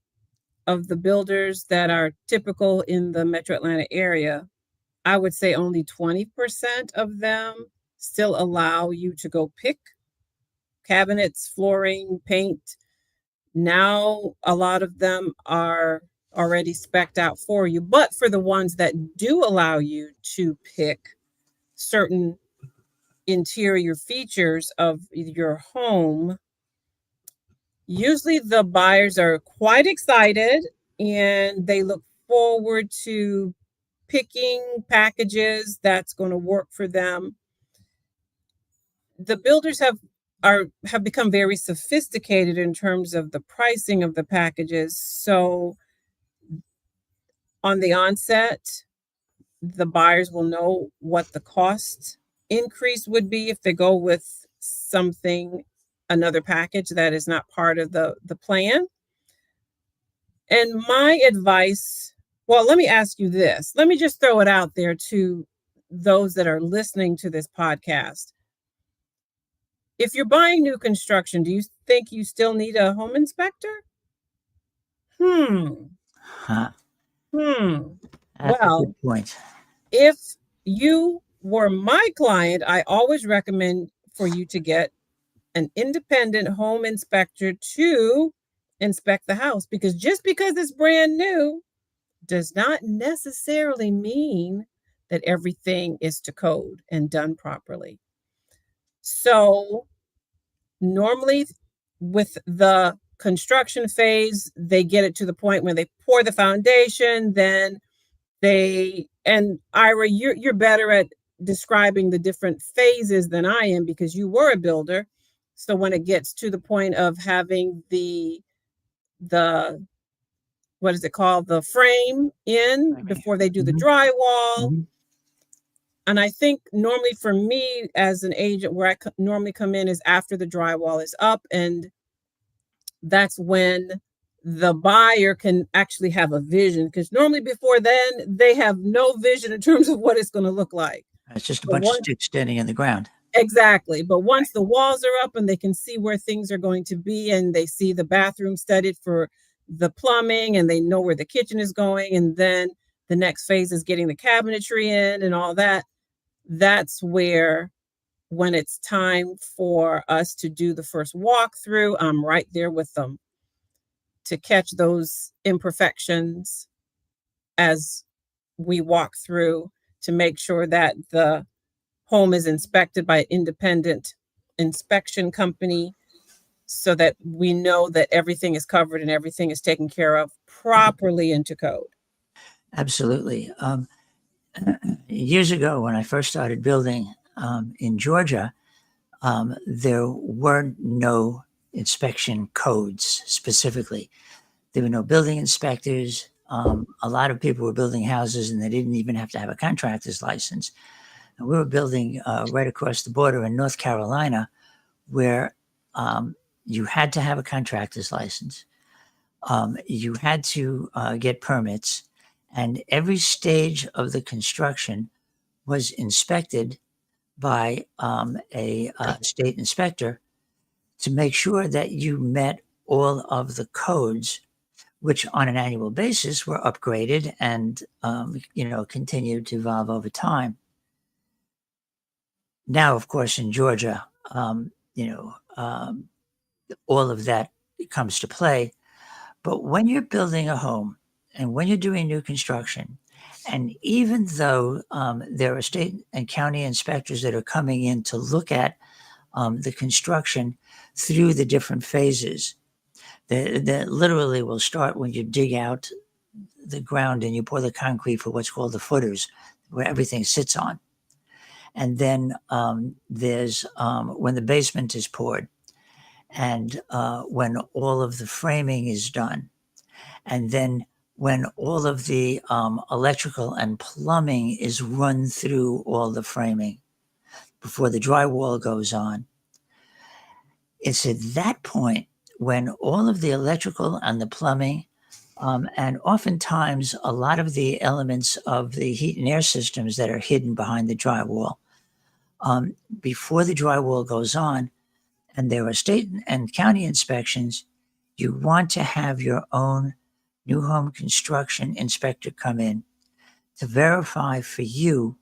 of the builders that are typical in the Metro Atlanta area, I would say only 20% of them still allow you to go pick cabinets, flooring, paint. Now, a lot of them are already spec'd out for you. But for the ones that do allow you to pick certain interior features of your home, usually the buyers are quite excited and they look forward to picking packages that's going to work for them. The builders have become very sophisticated in terms of the pricing of the packages. So on the onset, the buyers will know what the cost increase would be if they go with another package that is not part of the plan. And my advice, well, let me ask you this. Let me just throw it out there to those that are listening to this podcast. If you're buying new construction, do you think you still need a home inspector? Huh. That's a good point. If you were my client, I always recommend for you to get an independent home inspector to inspect the house, because just because it's brand new does not necessarily mean that everything is to code and done properly. So normally with the construction phase, they get it to the point where they pour the foundation, then and Ira, you're better at describing the different phases than I am, because you were a builder. So when it gets to the point of having the what is it called? The frame in before they do the drywall. And I think normally for me as an agent, where I normally come in is after the drywall is up, and that's when the buyer can actually have a vision, because normally before then they have no vision in terms of what it's going to look like. It's just a But bunch of once sticks standing in the ground. Exactly. But once the walls are up and they can see where things are going to be, and they see the bathroom studded for the plumbing, and they know where the kitchen is going, and then the next phase is getting the cabinetry in and all that, that's where, when it's time for us to do the first walkthrough, I'm right there with them to catch those imperfections as we walk through, to make sure that the home is inspected by an independent inspection company, so that we know that everything is covered and everything is taken care of properly into code. Absolutely. Years ago, when I first started building in Georgia, there were no inspection codes specifically. There were no building inspectors. A lot of people were building houses and they didn't even have to have a contractor's license. And we were building right across the border in North Carolina, where you had to have a contractor's license. You had to get permits, and every stage of the construction was inspected by a state inspector to make sure that you met all of the codes, which on an annual basis were upgraded and continued to evolve over time. Now, of course, in Georgia, all of that comes to play. But when you're building a home and when you're doing new construction, and even though there are state and county inspectors that are coming in to look at the construction through the different phases, that literally will start when you dig out the ground and you pour the concrete for what's called the footers, where everything sits on. And then there's when the basement is poured, and when all of the framing is done, and then when all of the electrical and plumbing is run through all the framing before the drywall goes on. It's at that point when all of the electrical and the plumbing, and oftentimes a lot of the elements of the heat and air systems that are hidden behind the drywall, before the drywall goes on, and there are state and county inspections, you want to have your own new home construction inspector come in to verify for you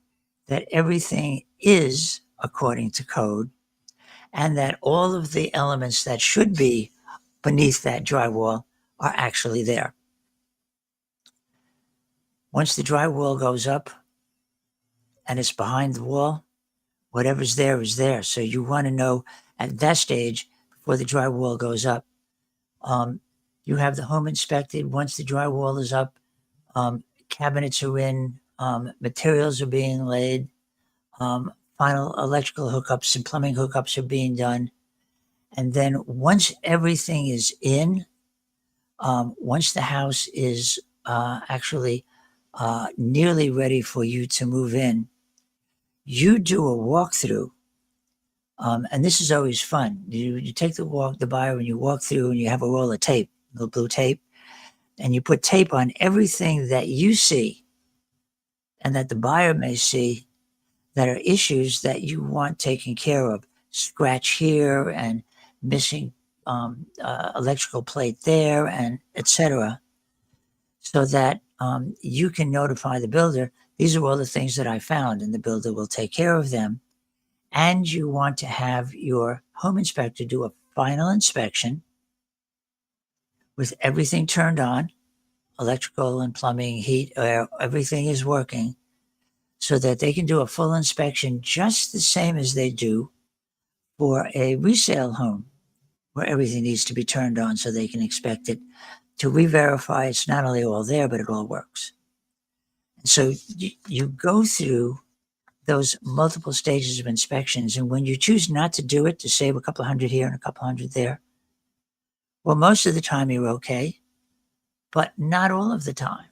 that everything is according to code and that all of the elements that should be beneath that drywall are actually there. Once the drywall goes up and it's behind the wall, whatever's there is there. So you want to know at that stage, before the drywall goes up, you have the home inspected. Once the drywall is up, cabinets are in, materials are being laid, final electrical hookups and plumbing hookups are being done. And then once everything is in, once the house is actually nearly ready for you to move in, you do a walkthrough. And this is always fun. You take the buyer, and you walk through, and you have a roll of tape, little blue tape, and you put tape on everything that you see and that the buyer may see that are issues that you want taken care of. Scratch here and missing electrical plate there, and etc. So that you can notify the builder, these are all the things that I found, and the builder will take care of them. And you want to have your home inspector do a final inspection with everything turned on, electrical and plumbing, heat, air, everything is working, so that they can do a full inspection just the same as they do for a resale home, where everything needs to be turned on so they can expect it to re-verify it's not only all there, but it all works. And so you go through those multiple stages of inspections. And when you choose not to do it, to save a couple hundred here and a couple hundred there, well, most of the time you're okay, but not all of the time.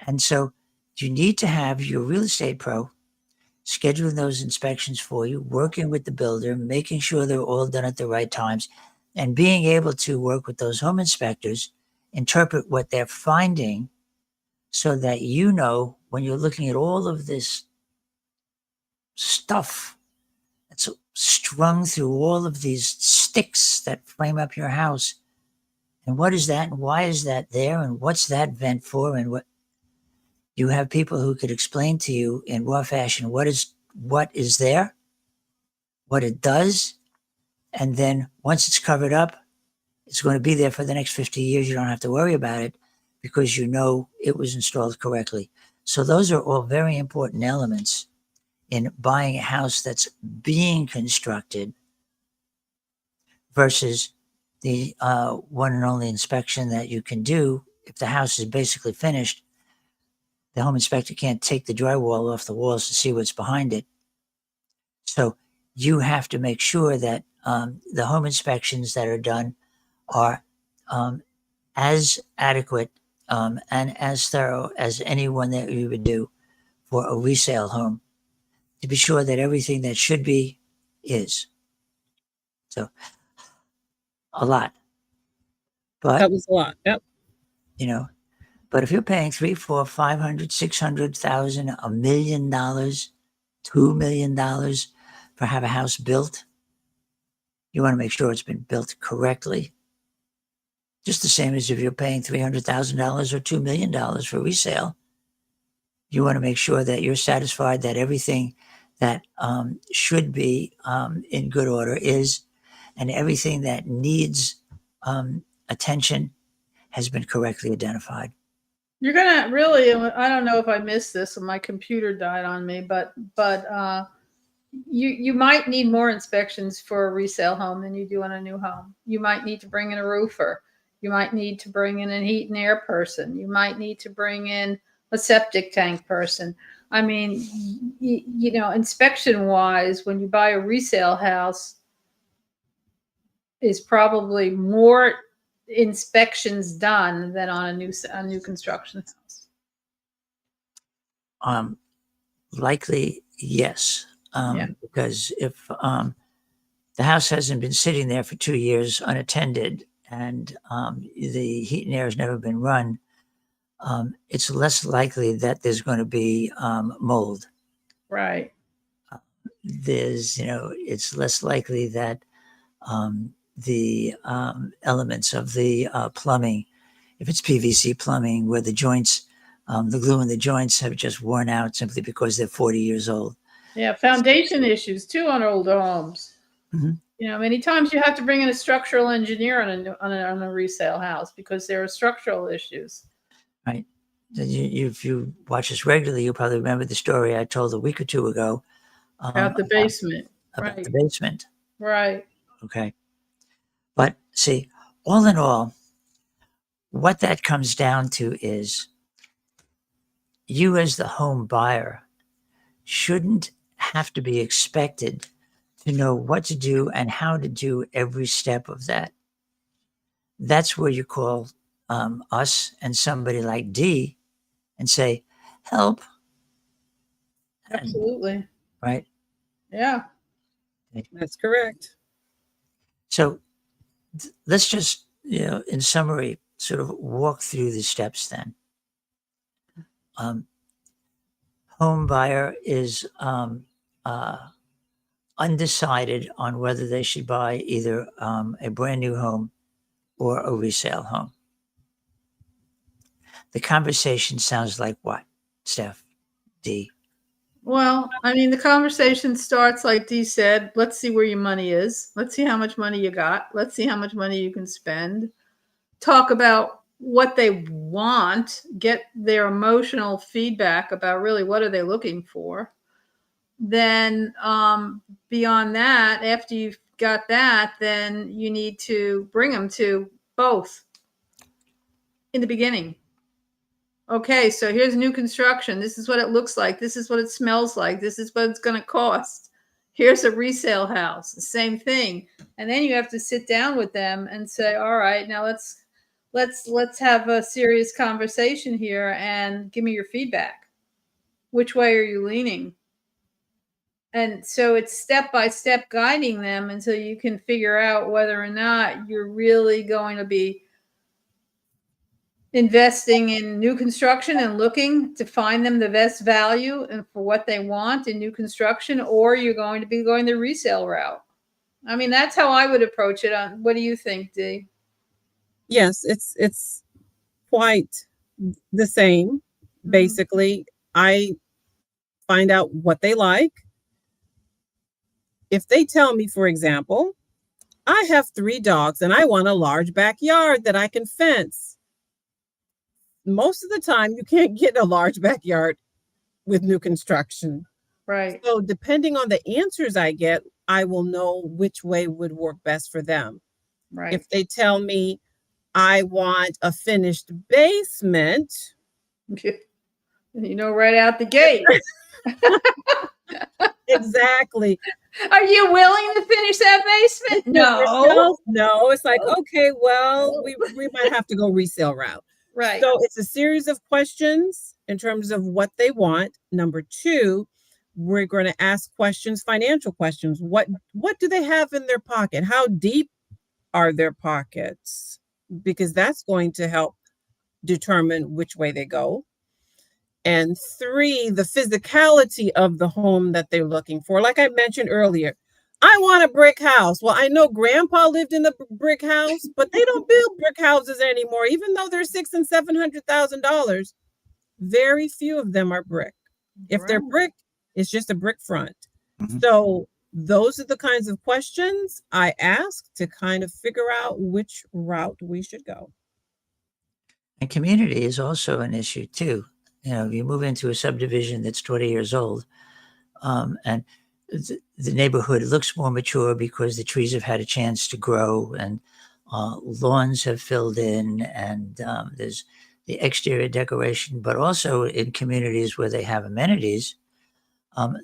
And so you need to have your real estate pro scheduling those inspections for you, working with the builder, making sure they're all done at the right times, and being able to work with those home inspectors interpret what they're finding so that you know when you're looking at all of this stuff that's strung through all of these sticks that frame up your house. And what is that? And why is that there? And what's that vent for? And what you have people who could explain to you in raw fashion what is there, what it does, and then once it's covered up, it's going to be there for the next 50 years. You don't have to worry about it because you know it was installed correctly. So those are all very important elements in buying a house that's being constructed versus the one and only inspection that you can do. If the house is basically finished, the home inspector can't take the drywall off the walls to see what's behind it. So you have to make sure that the home inspections that are done are as adequate and as thorough as anyone that you would do for a resale home, to be sure that everything that should be is. So a lot. But That was a lot. Yep. you know, but if you're paying $300,000, $400,000, $500,000, $600,000, $1 million, $2 million for have a house built, you want to make sure it's been built correctly. Just the same as if you're paying $300,000 or $2 million for resale, you want to make sure that you're satisfied that everything that should be in good order is, and everything that needs attention has been correctly identified. You're gonna really, I don't know if I missed this and my computer died on me, but you might need more inspections for a resale home than you do on a new home. You might need to bring in a roofer. You might need to bring in a heat and air person. You might need to bring in a septic tank person. I mean, you know, inspection wise, when you buy a resale house, is probably more inspections done than on a new construction house. Likely, yes. Yeah. Because if the house hasn't been sitting there for 2 years unattended and the heat and air has never been run, it's less likely that there's going to be mold. Right. It's less likely that the elements of the plumbing, if it's PVC plumbing, where the joints, the glue in the joints have just worn out simply because they're 40 years old. Yeah, foundation issues too on older homes. Mm-hmm. You know, many times you have to bring in a structural engineer on a resale house because there are structural issues. Right. If you watch us regularly, you'll probably remember the story I told a week or two ago About the basement. About Right. the basement. Right. Okay. But see, all in all, what that comes down to is you as the home buyer shouldn't have to be expected to know what to do and how to do every step of that. That's where you call us and somebody like Dee and say, help. Absolutely. Right? Yeah. That's correct. So let's just, in summary, sort of walk through the steps then. Home buyer is undecided on whether they should buy either a brand new home or a resale home. The conversation sounds like what, Steph? Dee? Well, I mean, the conversation starts like Dee said, let's see where your money is. Let's see how much money you got. Let's see how much money you can spend. Talk about what they want, get their emotional feedback about really what are they looking for. Then beyond that, after you've got that, then you need to bring them to both in the beginning. Okay, so here's new construction. This is what it looks like. This is what it smells like. This is what it's going to cost. Here's a resale house, the same thing. And then you have to sit down with them and say, all right, now let's have a serious conversation here and give me your feedback. Which way are you leaning? And so it's step by step guiding them until you can figure out whether or not you're really going to be investing in new construction and looking to find them the best value and for what they want in new construction, or you're going to be going the resale route. I mean, that's how I would approach it. What do you think, Dee? Yes, it's quite the same. Mhm. Basically, I find out what they like. If they tell me, for example, I have 3 dogs and I want a large backyard that I can fence. Most of the time, you can't get a large backyard with new construction. Right, So depending on the answers I get, I will know which way would work best for them. right. If they tell me I want a finished basement, You know, right out the gate. exactly. Are you willing to finish that basement? No. Yourself? No, it's like, Oh. okay, well, Oh. we might have to go resale route. Right. So it's a series of questions in terms of what they want. Number 2, we're going to ask questions, financial questions. What do they have in their pocket? How deep are their pockets? Because that's going to help determine which way they go. And 3, the physicality of the home that they're looking for. Like I mentioned earlier, I want a brick house. Well, I know grandpa lived in a brick house, but they don't build brick houses anymore, even though they're $600,000 and $700,000. Very few of them are brick. If they're Right. brick, it's just a brick front. Mhm. So those are the kinds of questions I ask to kind of figure out which route we should go. And community is also an issue too. You know, if you move into a subdivision that's 20 years old, and the neighborhood looks more mature because the trees have had a chance to grow and lawns have filled in, and there's the exterior decoration, but also in communities where they have amenities,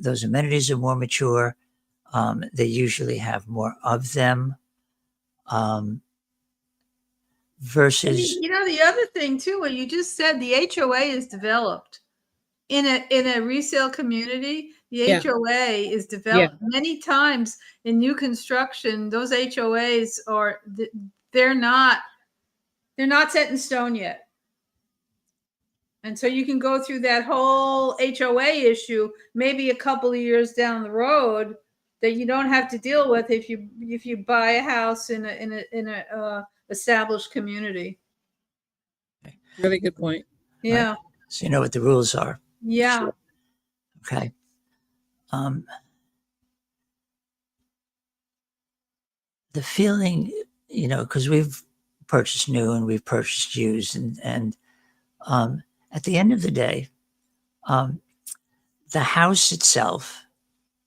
those amenities are more mature. They usually have more of them um, And versus, you know, the other thing too, what you just said, the HOA is developed in a resale community. The Yeah. HOA is Yeah. developed many times in new construction. Those HOAs are they're not set in stone yet. And so you can go through that whole HOA issue maybe a couple of years down the road that you don't have to deal with if you buy a house in a established community. Really good point. Yeah. so you know what the rules are. Yeah. Okay. Um, the feeling, you know, because we've purchased new and we've purchased used, and at the end of the day, um, the house itself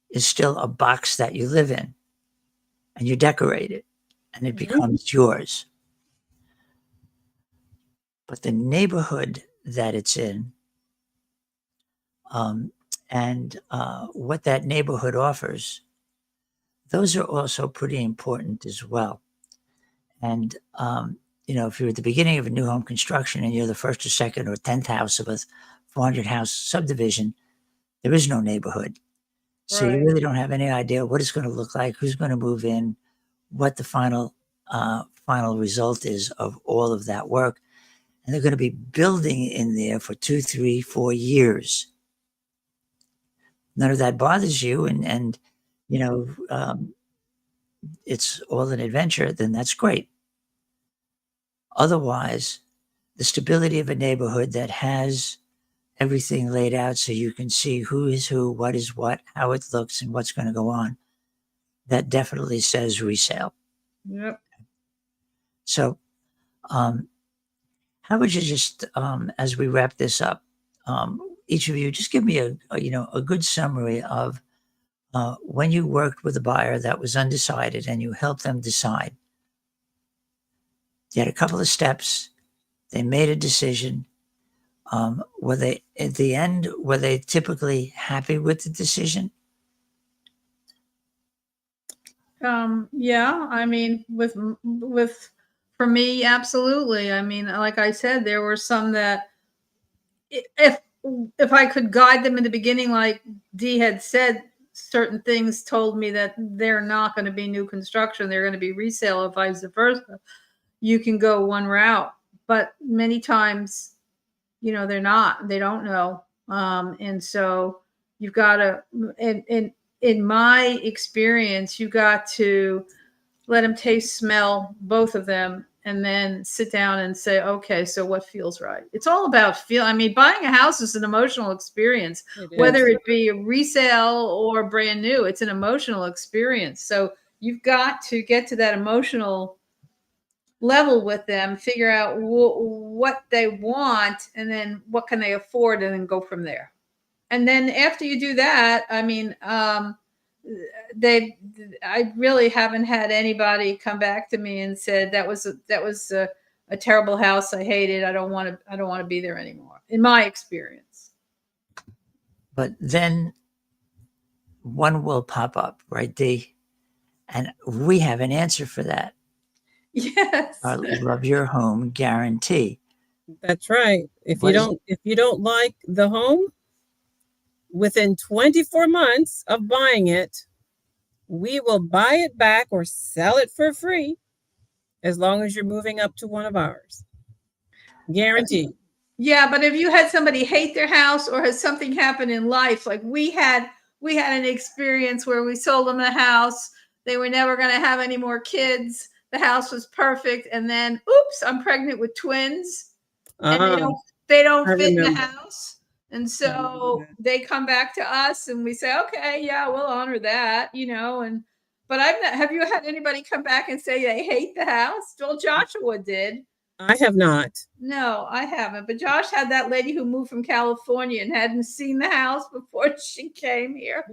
is still a box that you live in, and you decorate it, and it Mhm. becomes yours. But the neighborhood that it's in, um, and what that neighborhood offers, those are also pretty important as well. And you know, if you're at the beginning of a new home construction and you're the first or second or 10th house of a 400 house subdivision, there is no neighborhood. So you Right. really don't have any idea what it's going to look like, who's going to move in, what the final result is of all of that work. And they're going to be building in there for 2, 3, 4 years. None of that bothers you, and you know, it's all an adventure. Then that's great. Otherwise, the stability of a neighborhood that has everything laid out so you can see who is who, what is what, how it looks, and what's going to go on, that definitely says resale. Yep. So, how would you just, as we wrap this up, each of you just give me a good summary of when you worked with a buyer that was undecided and you helped them decide. You had a couple of steps. They made a decision. Were they at the end? Were they typically happy with the decision? Yeah, I mean, for me, absolutely. I mean, like I said, there were some that if I could guide them in the beginning, like Dee had said, certain things told me that they're not going to be new construction, they're going to be resale, or vice versa. You can go one route. but many times, they don't know. And so you've got to, in my experience, you got to let them taste, smell, both of them, and then sit down and say, okay, so what feels right? It's all about feel. I mean, buying a house is an emotional experience, whether it be a resale or brand new. It's an emotional experience. So you've got to get to that emotional level with them, figure out what they want, and then what can they afford, and then go from there. And then after you do that, I mean, I really haven't had anybody come back to me and said that was a terrible house. I hate it. I don't want to be there anymore, in my experience. But then one will pop up, right, Dee? And we have an answer for that. Yes. Our Love Your Home guarantee. That's right. If you don't like the home, within 24 months of buying it, we will buy it back or sell it for free, as long as you're moving up to one of ours. Guaranteed. Yeah, but if you had somebody hate their house, or has something happened in life, like we had an experience where we sold them a house. They were never going to have any more kids. The house was perfect, and then oops, I'm pregnant with twins, and they don't fit in the house. And so they come back to us, and we say, okay, yeah, we'll honor that, but have you had anybody come back and say they hate the house? Well, Joshua did. I have not. No, I haven't. But Josh had that lady who moved from California and hadn't seen the house before she came here.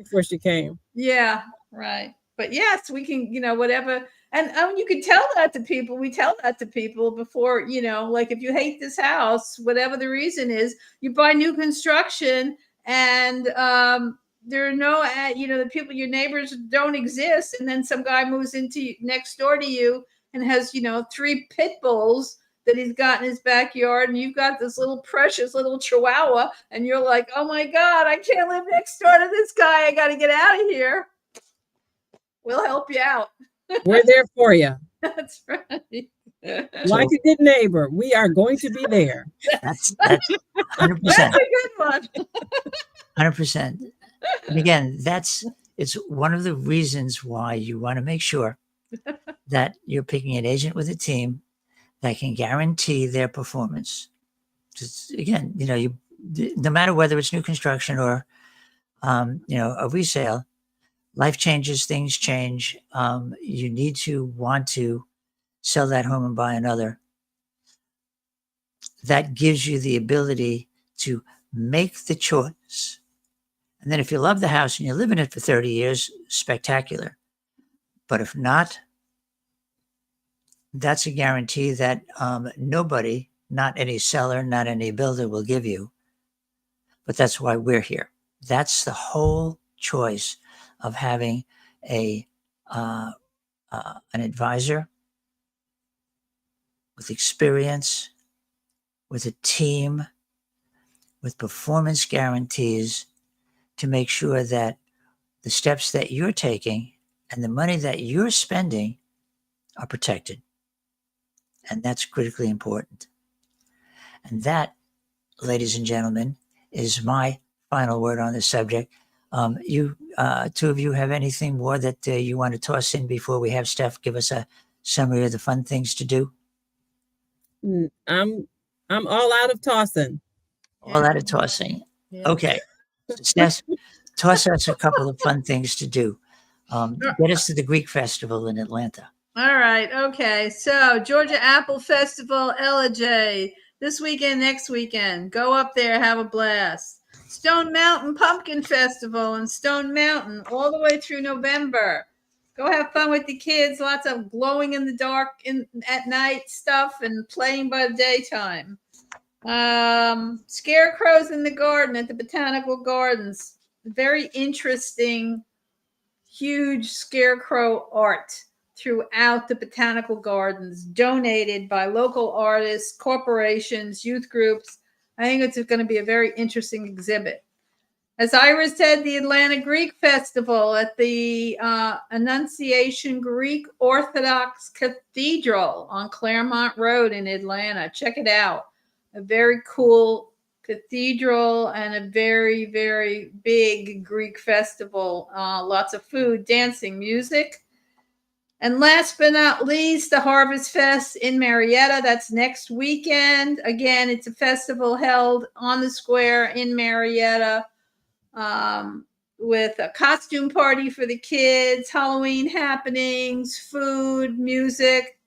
Yeah, right. But yes, we can, whatever. And you can tell that to people. We tell that to people before, like if you hate this house, whatever the reason is, you buy new construction, and there are no, the people, your neighbors don't exist. And then some guy moves into next door to you and has, 3 pit bulls that he's got in his backyard, and you've got this little precious little chihuahua, and you're like, oh my God, I can't live next door to this guy. I got to get out of here. We'll help you out. We're there for you. That's right. Like a good neighbor, we are going to be there. That's 100%. That's a good one. 100%. And again, it's one of the reasons why you want to make sure that you're picking an agent with a team that can guarantee their performance. Just again, no matter whether it's new construction or, a resale, life changes, things change. You need to want to sell that home and buy another. That gives you the ability to make the choice. And then if you love the house and you live in it for 30 years, spectacular. But if not, that's a guarantee that nobody, not any seller, not any builder, will give you. But that's why we're here. That's the whole choice of having an advisor with experience, with a team, with performance guarantees, to make sure that the steps that you're taking and the money that you're spending are protected. And that's critically important. And that, ladies and gentlemen, is my final word on this subject. You, 2 of you, have anything more that you want to toss in before we have Steph give us a summary of the fun things to do? I'm all out of tossing. All out of tossing. Yeah. Okay. Steph, toss us a couple of fun things to do. Get us to the Greek Festival in Atlanta. All right. Okay. So Georgia Apple Festival, LJ, this weekend, next weekend. Go up there, have a blast. Stone Mountain Pumpkin Festival in Stone Mountain all the way through November. Go have fun with the kids. Lots of glowing in the dark at night stuff and playing by the daytime. Scarecrows in the garden at the Botanical Gardens. Very interesting, huge scarecrow art throughout the Botanical Gardens, donated by local artists, corporations, youth groups. I think it's going to be a very interesting exhibit. As Ira said, the Atlanta Greek Festival at the Annunciation Greek Orthodox Cathedral on Claremont Road in Atlanta. Check it out. A very cool cathedral and a very, very big Greek festival. Lots of food, dancing, music. And last but not least, the Harvest Fest in Marietta. That's next weekend. Again, it's a festival held on the square in Marietta, with a costume party for the kids, Halloween happenings, food, music,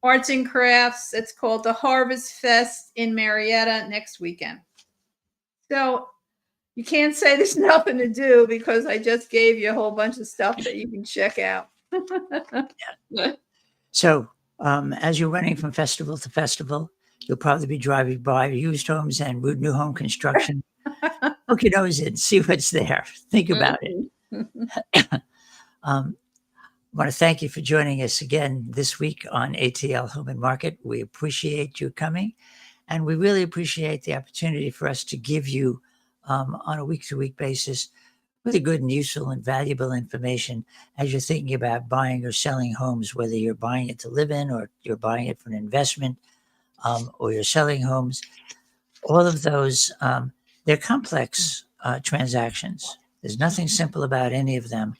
arts and crafts. It's called the Harvest Fest in Marietta next weekend. So you can't say there's nothing to do because I just gave you a whole bunch of stuff that you can check out. So as you're running from festival to festival, you'll probably be driving by used homes and new home construction. Poke your nose in, see what's there. Think about it. I want to thank you for joining us again this week on ATL Home Market. We appreciate you coming, and we really appreciate the opportunity for us to give you on a week-to-week basis really good and useful and valuable information as you're thinking about buying or selling homes, whether you're buying it to live in or you're buying it for an investment, or you're selling homes. All of those, they're complex transactions. There's nothing simple about any of them.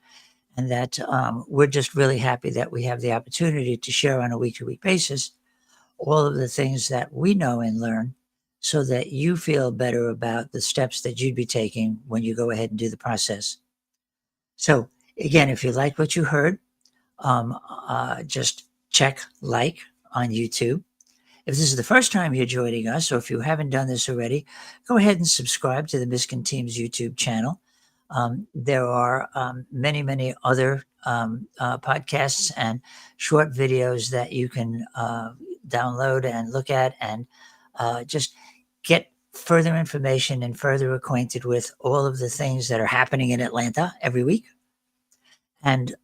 And that we're just really happy that we have the opportunity to share on a week-to-week basis all of the things that we know and learn so that you feel better about the steps that you'd be taking when you go ahead and do the process. So again, if you like what you heard, just check like on YouTube. If this is the first time you're joining us, or if you haven't done this already, go ahead and subscribe to the Miskin Team's YouTube channel. There are many, many other podcasts and short videos that you can download and look at and just get further information and further acquainted with all of the things that are happening in Atlanta every week. And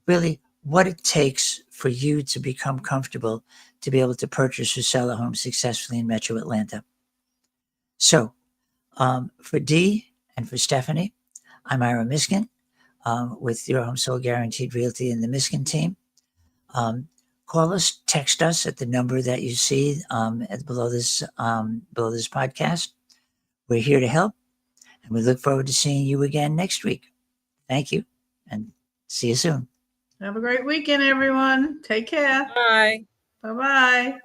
really what it takes for you to become comfortable to be able to purchase or sell a home successfully in Metro Atlanta. So for Dee and for Stephanie, I'm Ira Miskin with your Home Sold Guaranteed Realty and the Miskin team. Call us, text us at the number that you see below this podcast. We're here to help, and we look forward to seeing you again next week. Thank you, and see you soon. Have a great weekend, everyone. Take care. Bye. Bye-bye.